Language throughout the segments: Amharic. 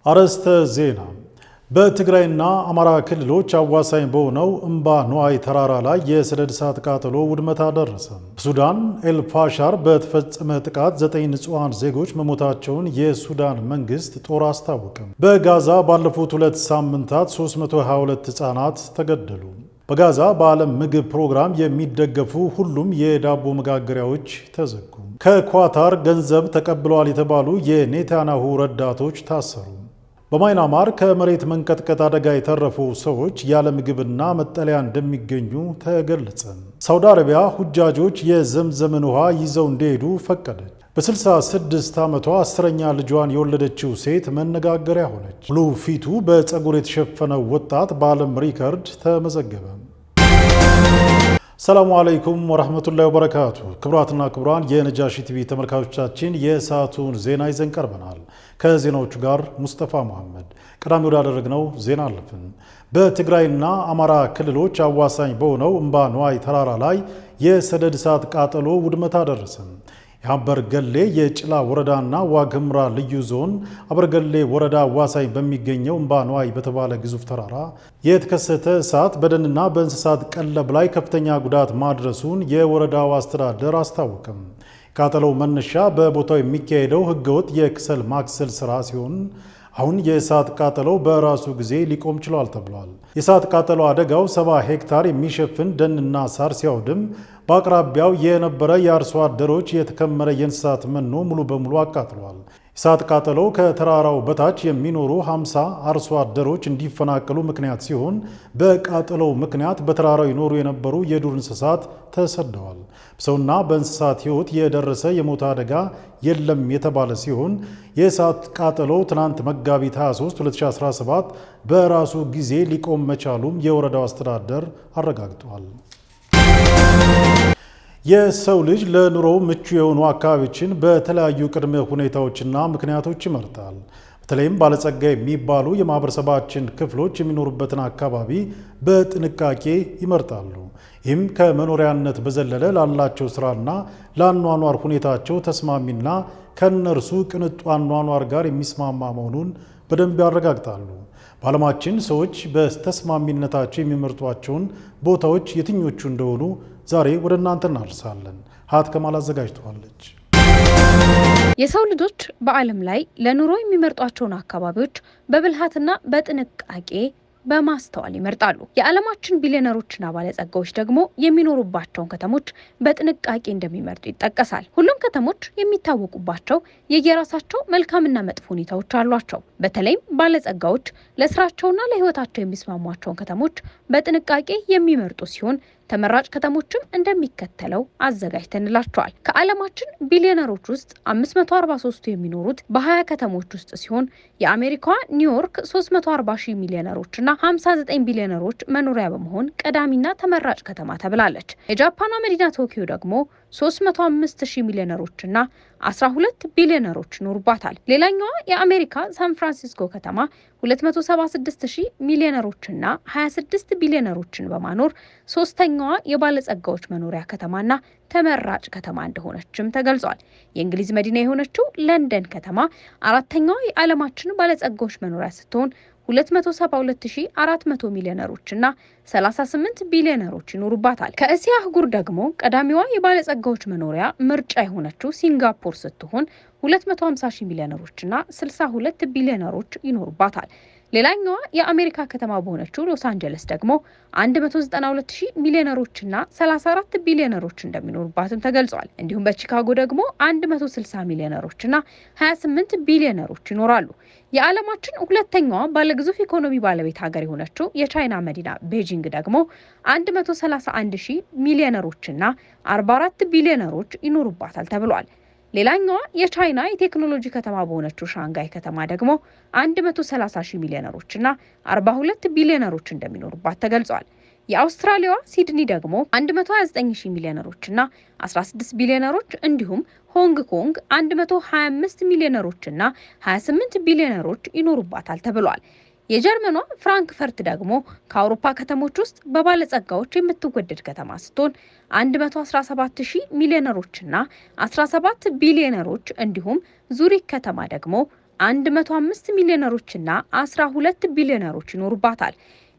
አርዕስተ ዜና። በትግራይና አማራ ክልሎች አዋሳኝ በሆነው እምባ ነዋይ ተራራ ላይ የሰደድ እሳት ቃጠሎ ውድመት አደረሰ። በሱዳን ኤልፋሻር በተፈጸመ ጥቃት 9 ንጹሃን ዜጎች መሞታቸውን የሱዳን መንግስት ጦር አስታወቀ። በጋዛ ባለፉት 2 ሳምንታት 322 ህጻናት ተገደሉ። በጋዛ በዓለም ምግብ ፕሮግራም የሚደገፉ ሁሉም የዳቦ መጋገሪያዎች ተዘጉ። ከኳታር ገንዘብ ተቀብለዋል የተባሉ የኔታንያሁ ረዳቶች ታሰሩ። በማይናማር ከመሬት መንቀጥቀጥ አደጋ የተረፉ ሰዎች ያለ ምግብና መጠለያ እንደሚገኙ ተገለጸ። ሳውዲ አረቢያ ሁጃጆች የዘምዘምን ውሃ ይዘው እንዲሄዱ ፈቀደች። በ66 ዓመቷ 10ኛ ልጇን የወለደችው ሴት መነጋገሪያ ሆነች። ሙሉ ፊቱ በፀጉር የተሸፈነው ወጣት በዓለም ሪከርድ ተመዘገበ። ሰላሙ አለይኩም ወራህመቱላሂ ወበረካቱ። ክቡራትና ክቡራን የነጃሺ ቲቪ ተመልካቾቻችን የሰዓቱን ዜና ይዘን ቀርበናል። ከዜናዎቹ ጋር ሙስጠፋ መሐመድ። ቀዳሚ ወዳደረግነው ዜና አለፍን። በትግራይና አማራ ክልሎች አዋሳኝ በሆነው እምባ ነዋይ ተራራ ላይ የሰደድ እሳት ቃጠሎ ውድመት አደረሰ። የአበርገሌ የጭላ ወረዳና ዋግምራ ልዩ ዞን አበርገሌ ወረዳ አዋሳኝ በሚገኘው እምባ ነዋይ በተባለ ግዙፍ ተራራ የተከሰተ እሳት በደንና በእንስሳት ቀለብ ላይ ከፍተኛ ጉዳት ማድረሱን የወረዳው አስተዳደር አስታወቀም። ቃጠሎው መነሻ በቦታው የሚካሄደው ህገወጥ የክሰል ማክሰል ስራ ሲሆን አሁን የእሳት ቃጠሎው በራሱ ጊዜ ሊቆም ችሏል ተብሏል። የእሳት ቃጠሎ አደጋው 70 ሄክታር የሚሸፍን ደንና ሳር ሲያወድም በአቅራቢያው የነበረ የአርሶ አደሮች የተከመረ የእንስሳት መኖ ሙሉ በሙሉ አቃጥሏል። የእሳት ቃጠሎው ከተራራው በታች የሚኖሩ 50 አርሶ አደሮች እንዲፈናቀሉ ምክንያት ሲሆን በቃጠሎው ምክንያት በተራራው ይኖሩ የነበሩ የዱር እንስሳት ተሰደዋል። በሰውና በእንስሳት ህይወት የደረሰ የሞት አደጋ የለም የተባለ ሲሆን የእሳት ቃጠሎው ትናንት መጋቢት 23 2017 በራሱ ጊዜ ሊቆም መቻሉም የወረዳው አስተዳደር አረጋግጧል። የሰው ልጅ ለኑሮ ምቹ የሆኑ አካባቢዎችን በተለያዩ ቅድመ ሁኔታዎችና ምክንያቶች ይመርጣል። በተለይም ባለጸጋ የሚባሉ የማህበረሰባችን ክፍሎች የሚኖሩበትን አካባቢ በጥንቃቄ ይመርጣሉ። ይህም ከመኖሪያነት በዘለለ ላላቸው ስራና ለአኗኗር ሁኔታቸው ተስማሚና ከነርሱ ቅንጡ አኗኗር ጋር የሚስማማ መሆኑን በደንብ ያረጋግጣሉ። በዓለማችን ሰዎች በተስማሚነታቸው የሚመርጧቸውን ቦታዎች የትኞቹ እንደሆኑ ዛሬ ወደ እናንተ እናደርሳለን። ሀት ከማል አዘጋጅተዋለች። የሰው ልጆች በዓለም ላይ ለኑሮ የሚመርጧቸውን አካባቢዎች በብልሃትና በጥንቃቄ በማስተዋል ይመርጣሉ። የዓለማችን ቢሊዮነሮችና ባለጸጋዎች ደግሞ የሚኖሩባቸውን ከተሞች በጥንቃቄ እንደሚመርጡ ይጠቀሳል። ሁሉም ከተሞች የሚታወቁባቸው የየራሳቸው መልካምና መጥፎ ሁኔታዎች አሏቸው። በተለይም ባለጸጋዎች ለስራቸውና ለሕይወታቸው የሚስማሟቸውን ከተሞች በጥንቃቄ የሚመርጡ ሲሆን ተመራጭ ከተሞችም እንደሚከተለው አዘጋጅተንላቸዋል። ከዓለማችን ቢሊዮነሮች ውስጥ 543ቱ የሚኖሩት በ20 ከተሞች ውስጥ ሲሆን የአሜሪካዋ ኒውዮርክ 340 ሺህ ሚሊዮነሮችና 59 ቢሊዮነሮች መኖሪያ በመሆን ቀዳሚና ተመራጭ ከተማ ተብላለች። የጃፓኗ መዲና ቶኪዮ ደግሞ 305 ሺህ ሚሊዮነሮችና 12 ቢሊዮነሮች ይኖሩባታል። ሌላኛዋ የአሜሪካ ሳን ፍራንሲስኮ ከተማ 276 ሺህ ሚሊዮነሮችና 26 ቢሊዮነሮችን በማኖር ሶስተኛዋ የባለጸጋዎች መኖሪያ ከተማና ተመራጭ ከተማ እንደሆነችም ተገልጿል። የእንግሊዝ መዲና የሆነችው ለንደን ከተማ አራተኛዋ የዓለማችን ባለጸጋዎች መኖሪያ ስትሆን 272400 ሚሊዮነሮችና 38 ቢሊዮነሮች ይኖሩባታል። ከእስያ አህጉር ደግሞ ቀዳሚዋ የባለጸጋዎች መኖሪያ ምርጫ የሆነችው ሲንጋፖር ስትሆን 250 ሺህ ሚሊዮነሮችና 62 ቢሊዮነሮች ይኖሩባታል። ሌላኛዋ የአሜሪካ ከተማ በሆነችው ሎስ አንጀለስ ደግሞ 192 ሺህ ሚሊዮነሮችና 34 ቢሊዮነሮች እንደሚኖሩባትም ተገልጿል። እንዲሁም በቺካጎ ደግሞ 160 ሚሊዮነሮችና 28 ቢሊዮነሮች ይኖራሉ። የዓለማችን ሁለተኛዋ ባለግዙፍ ኢኮኖሚ ባለቤት ሀገር የሆነችው የቻይና መዲና ቤጂንግ ደግሞ 131 ሺህ ሚሊዮነሮችና 44 ቢሊዮነሮች ይኖሩባታል ተብሏል። ሌላኛዋ የቻይና የቴክኖሎጂ ከተማ በሆነችው ሻንጋይ ከተማ ደግሞ 130 ሺህ ሚሊዮነሮችና 42 ቢሊዮነሮች እንደሚኖሩባት ተገልጿል። የአውስትራሊያዋ ሲድኒ ደግሞ 129 ሺህ ሚሊዮነሮችና 16 ቢሊዮነሮች እንዲሁም ሆንግ ኮንግ 125 ሚሊዮነሮችና 28 ቢሊዮነሮች ይኖሩባታል ተብሏል። የጀርመኗ ፍራንክፈርት ደግሞ ከአውሮፓ ከተሞች ውስጥ በባለጸጋዎች የምትወደድ ከተማ ስትሆን 117 ሺህ ሚሊዮነሮችና 17 ቢሊዮነሮች እንዲሁም ዙሪክ ከተማ ደግሞ 105 ሚሊዮነሮችና 12 ቢሊዮነሮች ይኖሩባታል።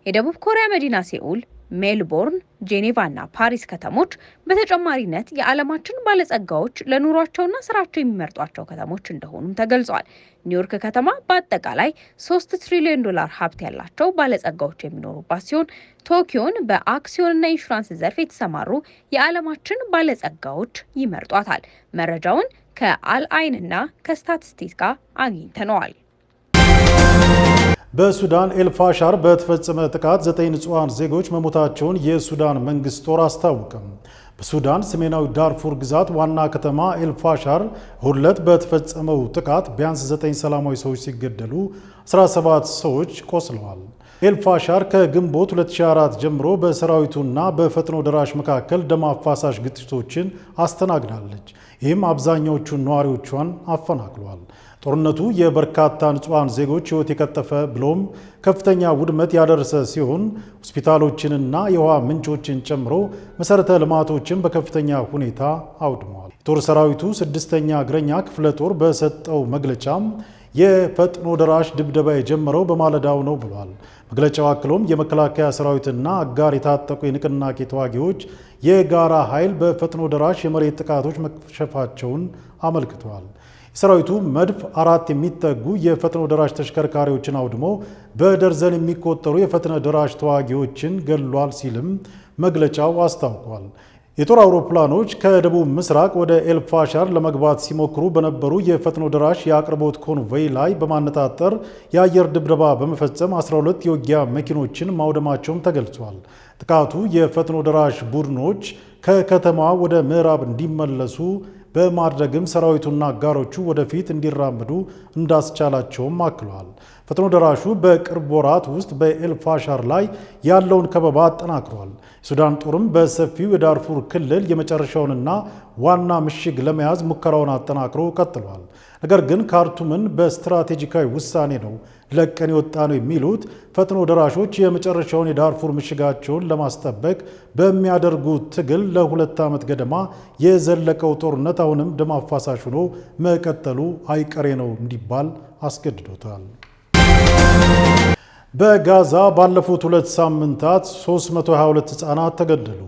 የደቡብ ኮሪያ መዲና ሴኡል፣ ሜልቦርን፣ ጄኔቫ እና ፓሪስ ከተሞች በተጨማሪነት የዓለማችን ባለጸጋዎች ለኑሯቸውና ስራቸው የሚመርጧቸው ከተሞች እንደሆኑም ተገልጿል። ኒውዮርክ ከተማ በአጠቃላይ 3 ትሪሊዮን ዶላር ሀብት ያላቸው ባለጸጋዎች የሚኖሩባት ሲሆን ቶኪዮን በአክሲዮንና ኢንሹራንስ ዘርፍ የተሰማሩ የዓለማችን ባለጸጋዎች ይመርጧታል። መረጃውን ከአልአይንና ከስታቲስቲካ አግኝተነዋል። በሱዳን ኤልፋሻር በተፈጸመ ጥቃት 9 ንጹሃን ዜጎች መሞታቸውን የሱዳን መንግስት ጦር አስታወቀም። በሱዳን ሰሜናዊ ዳርፉር ግዛት ዋና ከተማ ኤልፋሻር ሁለት በተፈጸመው ጥቃት ቢያንስ 9 ሰላማዊ ሰዎች ሲገደሉ 17 ሰዎች ቆስለዋል። ኤልፋሻር ከግንቦት 2004 ጀምሮ በሰራዊቱና በፈጥኖ ደራሽ መካከል ደም አፋሳሽ ግጭቶችን አስተናግዳለች። ይህም አብዛኛዎቹን ነዋሪዎቿን አፈናቅሏል። ጦርነቱ የበርካታ ንጹሃን ዜጎች ሕይወት የቀጠፈ ብሎም ከፍተኛ ውድመት ያደረሰ ሲሆን ሆስፒታሎችንና የውሃ ምንጮችን ጨምሮ መሠረተ ልማቶችን በከፍተኛ ሁኔታ አውድመዋል። የጦር ሰራዊቱ 6ኛ እግረኛ ክፍለ ጦር በሰጠው መግለጫም የፈጥኖ ደራሽ ድብደባ የጀመረው በማለዳው ነው ብሏል። መግለጫው አክሎም የመከላከያ ሰራዊትና አጋር የታጠቁ የንቅናቄ ተዋጊዎች የጋራ ኃይል በፈጥኖ ደራሽ የመሬት ጥቃቶች መክሸፋቸውን አመልክተዋል። ሰራዊቱ መድፍ 4 የሚጠጉ የፈጥኖ ደራሽ ተሽከርካሪዎችን አውድሞ በደርዘን የሚቆጠሩ የፈጥኖ ደራሽ ተዋጊዎችን ገድሏል ሲልም መግለጫው አስታውቋል። የጦር አውሮፕላኖች ከደቡብ ምስራቅ ወደ ኤልፋሻር ለመግባት ሲሞክሩ በነበሩ የፈጥኖ ደራሽ የአቅርቦት ኮንቮይ ላይ በማነጣጠር የአየር ድብደባ በመፈጸም 12 የውጊያ መኪኖችን ማውደማቸውም ተገልጿል። ጥቃቱ የፈጥኖ ደራሽ ቡድኖች ከከተማ ወደ ምዕራብ እንዲመለሱ በማድረግም ሰራዊቱና አጋሮቹ ወደፊት እንዲራመዱ እንዳስቻላቸውም አክለዋል። ፈጥኖ ደራሹ በቅርብ ወራት ውስጥ በኤልፋሻር ላይ ያለውን ከበባ አጠናክሯል። የሱዳን ጦርም በሰፊው የዳርፉር ክልል የመጨረሻውንና ዋና ምሽግ ለመያዝ ሙከራውን አጠናክሮ ቀጥሏል። ነገር ግን ካርቱምን በስትራቴጂካዊ ውሳኔ ነው ለቀን የወጣ ነው የሚሉት ፈጥኖ ደራሾች የመጨረሻውን የዳርፉር ምሽጋቸውን ለማስጠበቅ በሚያደርጉት ትግል ለ2 ዓመት ገደማ የዘለቀው ጦርነት አሁንም ደም አፋሳሽ ሆኖ መቀጠሉ አይቀሬ ነው እንዲባል አስገድዶታል። በጋዛ ባለፉት 2 ሳምንታት 322 ሕፃናት ተገደሉ።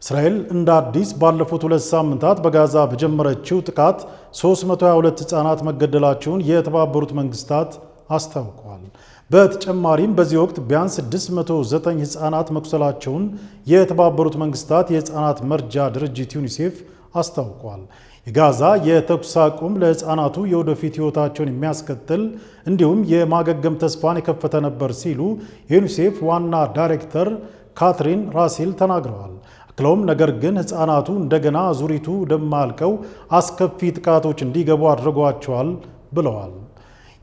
እስራኤል እንደ አዲስ ባለፉት 2 ሳምንታት በጋዛ በጀመረችው ጥቃት 322 ሕፃናት መገደላቸውን የተባበሩት መንግስታት አስታውቋል። በተጨማሪም በዚህ ወቅት ቢያንስ 609 ሕፃናት መቁሰላቸውን የተባበሩት መንግስታት የሕፃናት መርጃ ድርጅት ዩኒሴፍ አስታውቋል። የጋዛ የተኩስ አቁም ለሕፃናቱ የወደፊት ሕይወታቸውን የሚያስቀጥል እንዲሁም የማገገም ተስፋን የከፈተ ነበር ሲሉ የዩኒሴፍ ዋና ዳይሬክተር ካትሪን ራሴል ተናግረዋል። አክለውም ነገር ግን ሕፃናቱ እንደገና አዙሪቱ ወደማያልቀው አስከፊ ጥቃቶች እንዲገቡ አድርጓቸዋል ብለዋል።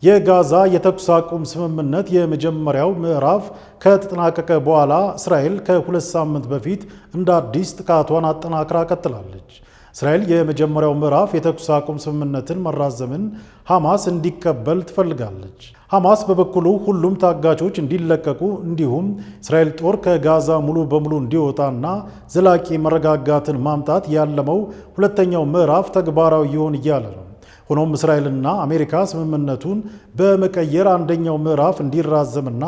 የጋዛ የተኩስ አቁም ስምምነት የመጀመሪያው ምዕራፍ ከተጠናቀቀ በኋላ እስራኤል ከ2 ሳምንት በፊት እንደ አዲስ ጥቃቷን አጠናክራ ቀጥላለች። እስራኤል የመጀመሪያው ምዕራፍ የተኩስ አቁም ስምምነትን መራዘምን ሐማስ እንዲቀበል ትፈልጋለች። ሐማስ በበኩሉ ሁሉም ታጋቾች እንዲለቀቁ እንዲሁም እስራኤል ጦር ከጋዛ ሙሉ በሙሉ እንዲወጣና ዘላቂ መረጋጋትን ማምጣት ያለመው ሁለተኛው ምዕራፍ ተግባራዊ ይሆን እያለ ነው። ሆኖም እስራኤልና አሜሪካ ስምምነቱን በመቀየር አንደኛው ምዕራፍ እንዲራዘምና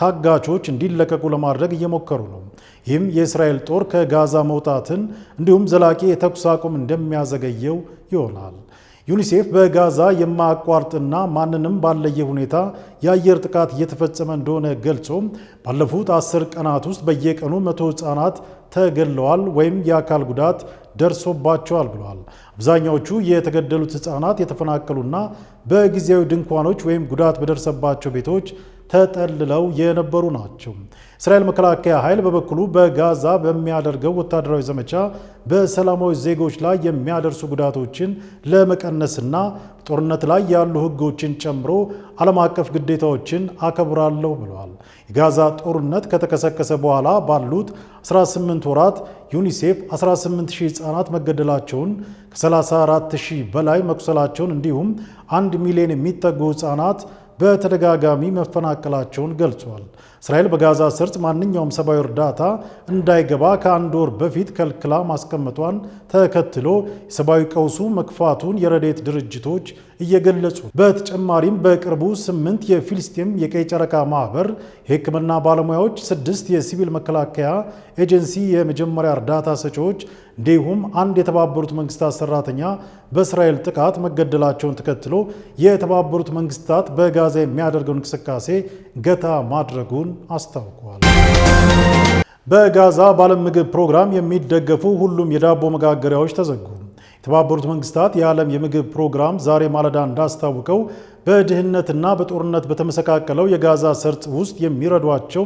ታጋቾች እንዲለቀቁ ለማድረግ እየሞከሩ ነው። ይህም የእስራኤል ጦር ከጋዛ መውጣትን እንዲሁም ዘላቂ የተኩስ አቁም እንደሚያዘገየው ይሆናል። ዩኒሴፍ በጋዛ የማያቋርጥና ማንንም ባለየ ሁኔታ የአየር ጥቃት እየተፈጸመ እንደሆነ ገልጾ ባለፉት 10 ቀናት ውስጥ በየቀኑ 100 ሕፃናት ተገድለዋል ወይም የአካል ጉዳት ደርሶባቸዋል ብለዋል። አብዛኛዎቹ የተገደሉት ሕፃናት የተፈናቀሉና በጊዜያዊ ድንኳኖች ወይም ጉዳት በደረሰባቸው ቤቶች ተጠልለው የነበሩ ናቸው። እስራኤል መከላከያ ኃይል በበኩሉ በጋዛ በሚያደርገው ወታደራዊ ዘመቻ በሰላማዊ ዜጎች ላይ የሚያደርሱ ጉዳቶችን ለመቀነስና ጦርነት ላይ ያሉ ሕጎችን ጨምሮ ዓለም አቀፍ ግዴታዎችን አከብራለሁ ብለዋል። የጋዛ ጦርነት ከተቀሰቀሰ በኋላ ባሉት 18 ወራት ዩኒሴፍ 18000 ሕፃናት መገደላቸውን ከ34000 በላይ መቁሰላቸውን እንዲሁም 1 ሚሊዮን የሚጠጉ ሕፃናት በተደጋጋሚ መፈናቀላቸውን ገልጿል። እስራኤል በጋዛ ሰርጥ ማንኛውም ሰብአዊ እርዳታ እንዳይገባ ከ1 ወር በፊት ከልክላ ማስቀመጧን ተከትሎ የሰብአዊ ቀውሱ መክፋቱን የረድኤት ድርጅቶች እየገለጹ በተጨማሪም በቅርቡ 8 የፊልስጤም የቀይ ጨረቃ ማህበር የሕክምና ባለሙያዎች፣ 6 የሲቪል መከላከያ ኤጀንሲ የመጀመሪያ እርዳታ ሰጪዎች እንዲሁም አንድ የተባበሩት መንግስታት ሰራተኛ በእስራኤል ጥቃት መገደላቸውን ተከትሎ የተባበሩት መንግስታት በጋዛ የሚያደርገው እንቅስቃሴ ገታ ማድረጉን አስታውቋል። በጋዛ በዓለም ምግብ ፕሮግራም የሚደገፉ ሁሉም የዳቦ መጋገሪያዎች ተዘጉ። የተባበሩት መንግስታት የዓለም የምግብ ፕሮግራም ዛሬ ማለዳ እንዳስታወቀው በድህነትና በጦርነት በተመሰቃቀለው የጋዛ ሰርጥ ውስጥ የሚረዷቸው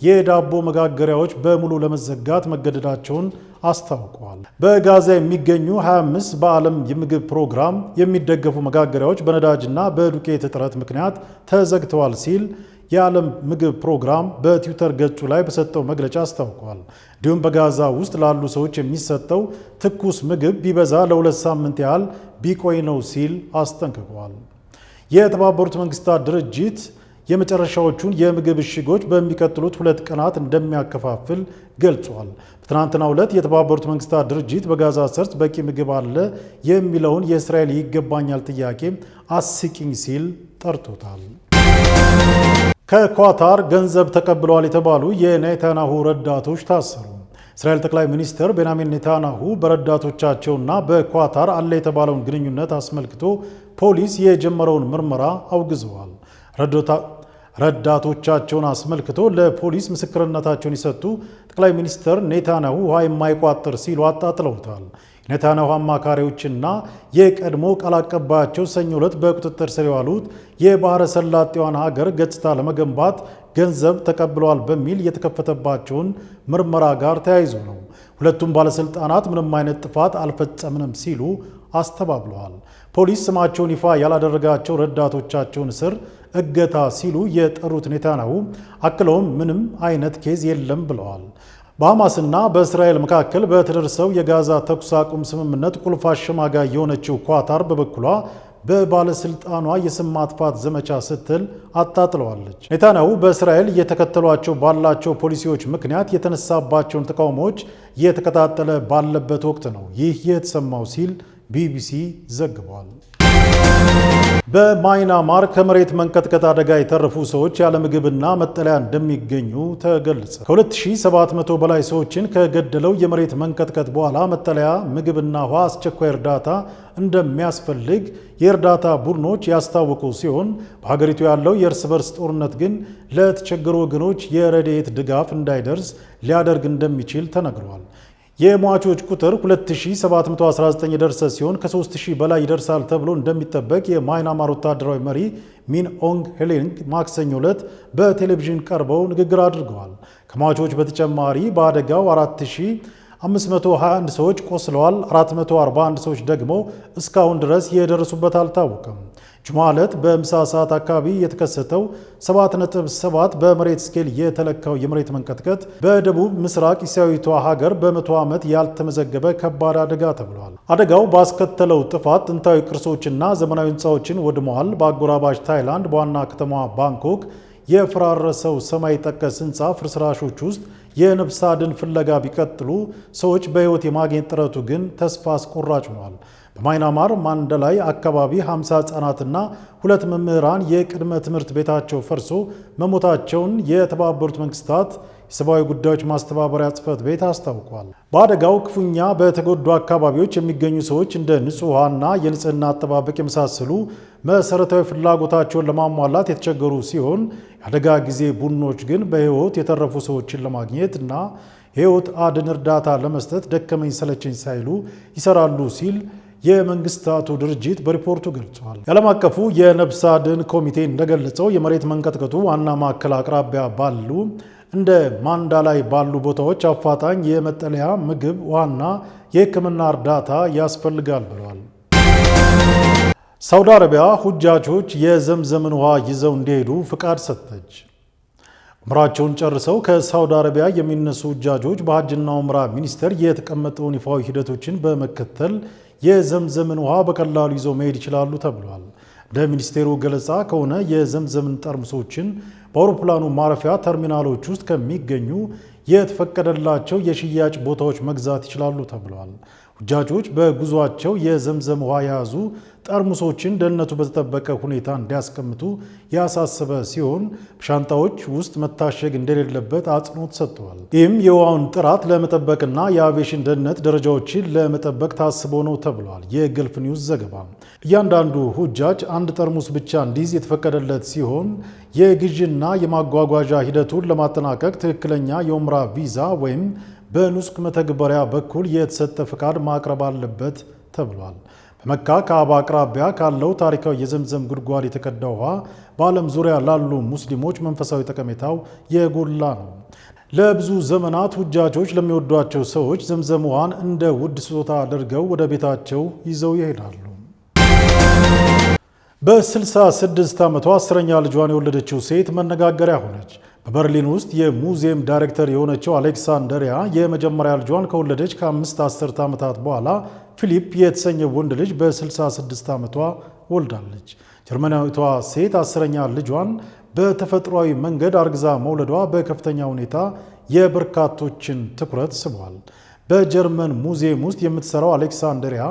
የዳቦ መጋገሪያዎች በሙሉ ለመዘጋት መገደዳቸውን አስታውቀዋል። በጋዛ የሚገኙ 25 በዓለም የምግብ ፕሮግራም የሚደገፉ መጋገሪያዎች በነዳጅና በዱቄት እጥረት ምክንያት ተዘግተዋል ሲል የዓለም ምግብ ፕሮግራም በትዊተር ገጹ ላይ በሰጠው መግለጫ አስታውቋል። እንዲሁም በጋዛ ውስጥ ላሉ ሰዎች የሚሰጠው ትኩስ ምግብ ቢበዛ ለ2 ሳምንት ያህል ቢቆይ ነው ሲል አስጠንቅቋል። የተባበሩት መንግስታት ድርጅት የመጨረሻዎቹን የምግብ እሽጎች በሚቀጥሉት 2 ቀናት እንደሚያከፋፍል ገልጿል። በትናንትናው ዕለት የተባበሩት መንግስታት ድርጅት በጋዛ ሰርጥ በቂ ምግብ አለ የሚለውን የእስራኤል ይገባኛል ጥያቄ አስቂኝ ሲል ጠርቶታል። ከኳታር ገንዘብ ተቀብለዋል የተባሉ የኔታንያሁ ረዳቶች ታሰሩ። እስራኤል ጠቅላይ ሚኒስትር ቤንያሚን ኔታንያሁ በረዳቶቻቸውና በኳታር አለ የተባለውን ግንኙነት አስመልክቶ ፖሊስ የጀመረውን ምርመራ አውግዘዋል። ረዳቶቻቸውን አስመልክቶ ለፖሊስ ምስክርነታቸውን የሰጡ ጠቅላይ ሚኒስትር ኔታንያሁ ውሃ የማይቋጥር ሲሉ አጣጥለውታል። ኔታንያሁ አማካሪዎችና የቀድሞ ቃል አቀባያቸው ሰኞ ዕለት በቁጥጥር ስር የዋሉት የባህረ ሰላጤዋን ሀገር ገጽታ ለመገንባት ገንዘብ ተቀብለዋል በሚል የተከፈተባቸውን ምርመራ ጋር ተያይዞ ነው። ሁለቱም ባለስልጣናት ምንም አይነት ጥፋት አልፈጸምንም ሲሉ አስተባብለዋል። ፖሊስ ስማቸውን ይፋ ያላደረጋቸው ረዳቶቻቸውን እስር እገታ ሲሉ የጠሩት ኔታንያሁ አክለውም ምንም አይነት ኬዝ የለም ብለዋል። በሐማስና በእስራኤል መካከል በተደረሰው የጋዛ ተኩስ አቁም ስምምነት ቁልፍ አሸማጋይ የሆነችው ኳታር በበኩሏ በባለስልጣኗ የስም ማጥፋት ዘመቻ ስትል አጣጥለዋለች። ኔታንያሁ በእስራኤል እየተከተሏቸው ባላቸው ፖሊሲዎች ምክንያት የተነሳባቸውን ተቃውሞዎች እየተቀጣጠለ ባለበት ወቅት ነው ይህ የተሰማው ሲል ቢቢሲ ዘግቧል። በማይናማር ከመሬት መንቀጥቀጥ አደጋ የተረፉ ሰዎች ያለ ምግብና መጠለያ እንደሚገኙ ተገለጸ። ከ2700 በላይ ሰዎችን ከገደለው የመሬት መንቀጥቀጥ በኋላ መጠለያ፣ ምግብና ውሃ፣ አስቸኳይ እርዳታ እንደሚያስፈልግ የእርዳታ ቡድኖች ያስታወቁ ሲሆን በሀገሪቱ ያለው የእርስ በርስ ጦርነት ግን ለተቸገሩ ወገኖች የረድኤት ድጋፍ እንዳይደርስ ሊያደርግ እንደሚችል ተነግሯል። የሟቾች ቁጥር 2719 የደረሰ ሲሆን ከ3000 በላይ ይደርሳል ተብሎ እንደሚጠበቅ የማይናማር ወታደራዊ መሪ ሚን ኦንግ ሄሌንግ ማክሰኞ ዕለት በቴሌቪዥን ቀርበው ንግግር አድርገዋል። ከሟቾች በተጨማሪ በአደጋው 4521 ሰዎች ቆስለዋል። 441 ሰዎች ደግሞ እስካሁን ድረስ የደረሱበት አልታወቀም። ጁማ ዕለት በምሳ ሰዓት አካባቢ የተከሰተው 7.7 በመሬት ስኬል የተለካው የመሬት መንቀጥቀጥ በደቡብ ምስራቅ እስያዊቷ ሀገር በ100 ዓመት ያልተመዘገበ ከባድ አደጋ ተብሏል። አደጋው ባስከተለው ጥፋት ጥንታዊ ቅርሶችና ዘመናዊ ሕንፃዎችን ወድመዋል። በአጎራባች ታይላንድ በዋና ከተማዋ ባንኮክ የፈራረሰው ሰማይ ጠቀስ ሕንፃ ፍርስራሾች ውስጥ የነፍስ አድን ፍለጋ ቢቀጥሉ ሰዎች በሕይወት የማግኘት ጥረቱ ግን ተስፋ አስቆራጭ ሆኗል። በማይናማር ማንደላይ አካባቢ 50 ሕፃናትና 2 መምህራን የቅድመ ትምህርት ቤታቸው ፈርሶ መሞታቸውን የተባበሩት መንግስታት የሰብአዊ ጉዳዮች ማስተባበሪያ ጽሕፈት ቤት አስታውቋል። በአደጋው ክፉኛ በተጎዱ አካባቢዎች የሚገኙ ሰዎች እንደ ንጹህ ውሃና የንጽህና አጠባበቅ የመሳሰሉ መሰረታዊ ፍላጎታቸውን ለማሟላት የተቸገሩ ሲሆን የአደጋ ጊዜ ቡድኖች ግን በሕይወት የተረፉ ሰዎችን ለማግኘት እና ሕይወት አድን እርዳታ ለመስጠት ደከመኝ ሰለቸኝ ሳይሉ ይሰራሉ ሲል የመንግስታቱ ድርጅት በሪፖርቱ ገልጿል። የዓለም አቀፉ የነፍስ አድን ኮሚቴ እንደገለጸው የመሬት መንቀጥቀጡ ዋና ማዕከል አቅራቢያ ባሉ እንደ ማንዳላይ ባሉ ቦታዎች አፋጣኝ የመጠለያ፣ ምግብ፣ ውሃና የሕክምና እርዳታ ያስፈልጋል ብለዋል። ሳውዲ አረቢያ ሁጃጆች የዘምዘምን ውሃ ይዘው እንዲሄዱ ፍቃድ ሰጠች። ዑምራቸውን ጨርሰው ከሳውዲ አረቢያ የሚነሱ ሁጃጆች በሐጅና ዑምራ ሚኒስቴር የተቀመጠውን ይፋዊ ሂደቶችን በመከተል የዘምዘምን ውሃ በቀላሉ ይዘው መሄድ ይችላሉ ተብሏል። እንደ ሚኒስቴሩ ገለጻ ከሆነ የዘምዘምን ጠርሙሶችን በአውሮፕላኑ ማረፊያ ተርሚናሎች ውስጥ ከሚገኙ የተፈቀደላቸው የሽያጭ ቦታዎች መግዛት ይችላሉ ተብሏል። ሁጃጆች በጉዟቸው የዘምዘም ውሃ የያዙ ጠርሙሶችን ደህንነቱ በተጠበቀ ሁኔታ እንዲያስቀምጡ ያሳሰበ ሲሆን በሻንጣዎች ውስጥ መታሸግ እንደሌለበት አጽንኦት ሰጥተዋል። ይህም የውሃውን ጥራት ለመጠበቅና የአቪዬሽን ደህንነት ደረጃዎችን ለመጠበቅ ታስቦ ነው ተብሏል። የገልፍ ኒውስ ዘገባ። እያንዳንዱ ሁጃጅ አንድ ጠርሙስ ብቻ እንዲይዝ የተፈቀደለት ሲሆን የግዥና የማጓጓዣ ሂደቱን ለማጠናቀቅ ትክክለኛ የኡምራ ቪዛ ወይም በኑስክ መተግበሪያ በኩል የተሰጠ ፍቃድ ማቅረብ አለበት ተብሏል። በመካ ካዕባ አቅራቢያ ካለው ታሪካዊ የዘምዘም ጉድጓድ የተቀዳ ውሃ በዓለም ዙሪያ ላሉ ሙስሊሞች መንፈሳዊ ጠቀሜታው የጎላ ነው። ለብዙ ዘመናት ሁጃጆች ለሚወዷቸው ሰዎች ዘምዘም ውሃን እንደ ውድ ስጦታ አድርገው ወደ ቤታቸው ይዘው ይሄዳሉ። በ66 ዓመቷ 10ኛ ልጇን የወለደችው ሴት መነጋገሪያ ሆነች። በበርሊን ውስጥ የሙዚየም ዳይሬክተር የሆነችው አሌክሳንደሪያ የመጀመሪያ ልጇን ከወለደች ከ5 አስርተ ዓመታት በኋላ ፊሊፕ የተሰኘ ወንድ ልጅ በ66 ዓመቷ ወልዳለች። ጀርመናዊቷ ሴት 10ኛ ልጇን በተፈጥሯዊ መንገድ አርግዛ መውለዷ በከፍተኛ ሁኔታ የበርካቶችን ትኩረት ስቧል። በጀርመን ሙዚየም ውስጥ የምትሰራው አሌክሳንደሪያ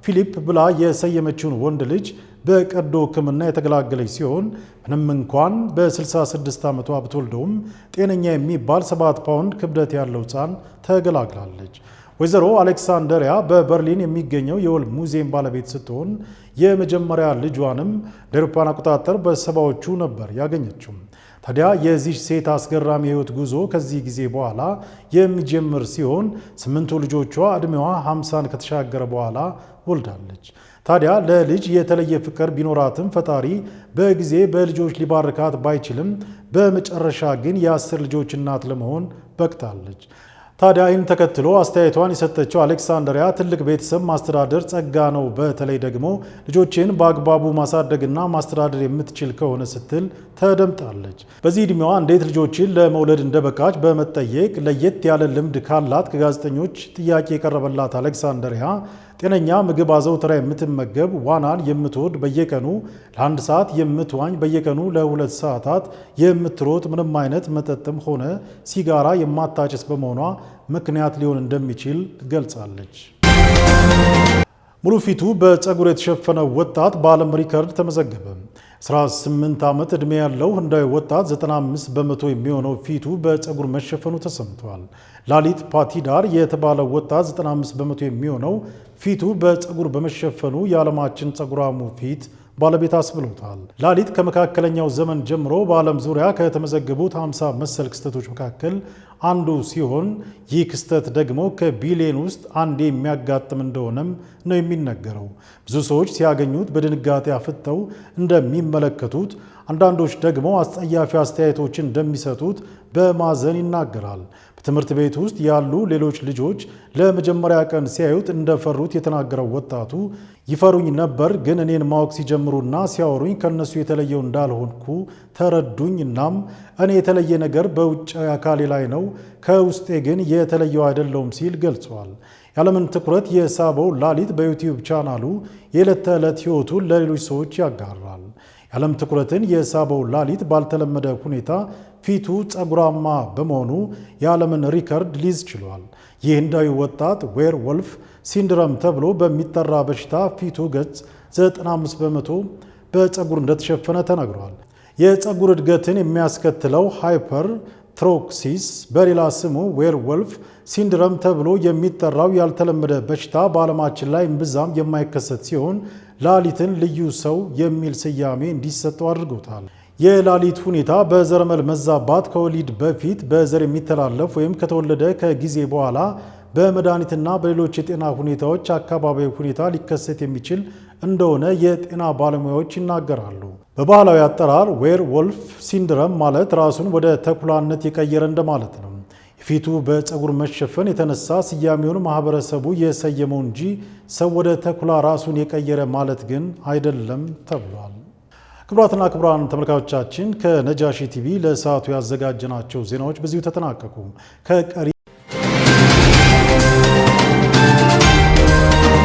ፊሊፕ ብላ የሰየመችውን ወንድ ልጅ በቀዶ ሕክምና የተገላገለች ሲሆን ምንም እንኳን በ66 ዓመቷ ብትወልደውም ጤነኛ የሚባል 7 ፓውንድ ክብደት ያለው ሕፃን ተገላግላለች። ወይዘሮ አሌክሳንደሪያ በበርሊን የሚገኘው የወል ሙዚየም ባለቤት ስትሆን የመጀመሪያ ልጇንም ለአውሮፓውያን አቆጣጠር በሰባዎቹ ነበር ያገኘችው። ታዲያ የዚህ ሴት አስገራሚ የህይወት ጉዞ ከዚህ ጊዜ በኋላ የሚጀምር ሲሆን 8ቱ ልጆቿ ዕድሜዋ 50ን ከተሻገረ በኋላ ወልዳለች። ታዲያ ለልጅ የተለየ ፍቅር ቢኖራትም ፈጣሪ በጊዜ በልጆች ሊባርካት ባይችልም በመጨረሻ ግን የ10 ልጆች እናት ለመሆን በቅታለች። ታዲያ ይህን ተከትሎ አስተያየቷን የሰጠችው አሌክሳንደሪያ ትልቅ ቤተሰብ ማስተዳደር ጸጋ ነው፣ በተለይ ደግሞ ልጆችን በአግባቡ ማሳደግና ማስተዳደር የምትችል ከሆነ ስትል ተደምጣለች። በዚህ ዕድሜዋ እንዴት ልጆችን ለመውለድ እንደበቃች በመጠየቅ ለየት ያለ ልምድ ካላት ከጋዜጠኞች ጥያቄ የቀረበላት አሌክሳንደሪያ ጤነኛ ምግብ አዘውትራ የምትመገብ፣ ዋናን የምትወድ፣ በየቀኑ ለ1 ሰዓት የምትዋኝ፣ በየቀኑ ለ2 ሰዓታት የምትሮጥ፣ ምንም አይነት መጠጥም ሆነ ሲጋራ የማታጭስ በመሆኗ ምክንያት ሊሆን እንደሚችል ገልጻለች። ሙሉ ፊቱ በፀጉር የተሸፈነ ወጣት በዓለም ሪከርድ ተመዘገበ። 18 ዓመት ዕድሜ ያለው ህንዳዊ ወጣት 95 በመቶ የሚሆነው ፊቱ በፀጉር መሸፈኑ ተሰምቷል። ላሊት ፓቲዳር የተባለው ወጣት 95 በመቶ የሚሆነው ፊቱ በፀጉር በመሸፈኑ የዓለማችን ፀጉራሙ ፊት ባለቤት አስብሎታል። ላሊት ከመካከለኛው ዘመን ጀምሮ በዓለም ዙሪያ ከተመዘገቡት 50 መሰል ክስተቶች መካከል አንዱ ሲሆን ይህ ክስተት ደግሞ ከቢሊየን ውስጥ አንዴ የሚያጋጥም እንደሆነም ነው የሚነገረው። ብዙ ሰዎች ሲያገኙት በድንጋጤ አፍጠው እንደሚመለከቱት፣ አንዳንዶች ደግሞ አስጸያፊ አስተያየቶችን እንደሚሰጡት በማዘን ይናገራል። በትምህርት ቤት ውስጥ ያሉ ሌሎች ልጆች ለመጀመሪያ ቀን ሲያዩት እንደፈሩት የተናገረው ወጣቱ ይፈሩኝ ነበር፣ ግን እኔን ማወቅ ሲጀምሩና ሲያወሩኝ ከነሱ የተለየው እንዳልሆንኩ ተረዱኝ። እናም እኔ የተለየ ነገር በውጫዊ አካሌ ላይ ነው፣ ከውስጤ ግን የተለየው አይደለውም ሲል ገልጿል። የዓለምን ትኩረት የሳበው ላሊት በዩቲዩብ ቻናሉ የዕለት ተዕለት ሕይወቱን ለሌሎች ሰዎች ያጋራል። የዓለም ትኩረትን የሳበው ላሊት ባልተለመደ ሁኔታ ፊቱ ፀጉራማ በመሆኑ የዓለምን ሪከርድ ሊይዝ ችሏል። ይህ ህንዳዊ ወጣት ዌር ወልፍ ሲንድረም ተብሎ በሚጠራ በሽታ ፊቱ ገጽ 95 በመቶ በፀጉር እንደተሸፈነ ተነግሯል። የፀጉር እድገትን የሚያስከትለው ሃይፐር ትሮክሲስ በሌላ ስሙ ዌር ወልፍ ሲንድረም ተብሎ የሚጠራው ያልተለመደ በሽታ በዓለማችን ላይ እምብዛም የማይከሰት ሲሆን ላሊትን ልዩ ሰው የሚል ስያሜ እንዲሰጠው አድርጎታል። የላሊት ሁኔታ በዘረመል መዛባት ከወሊድ በፊት በዘር የሚተላለፍ ወይም ከተወለደ ከጊዜ በኋላ በመድኃኒትና በሌሎች የጤና ሁኔታዎች አካባቢያዊ ሁኔታ ሊከሰት የሚችል እንደሆነ የጤና ባለሙያዎች ይናገራሉ። በባህላዊ አጠራር ዌር ወልፍ ሲንድረም ማለት ራሱን ወደ ተኩላነት የቀየረ እንደማለት ነው። የፊቱ በፀጉር መሸፈን የተነሳ ስያሜውን ማህበረሰቡ የሰየመው እንጂ ሰው ወደ ተኩላ ራሱን የቀየረ ማለት ግን አይደለም ተብሏል። ክቡራትና ክቡራን ተመልካቾቻችን ከነጃሺ ቲቪ ለሰዓቱ ያዘጋጀናቸው ዜናዎች በዚሁ ተጠናቀቁ። ከቀሪ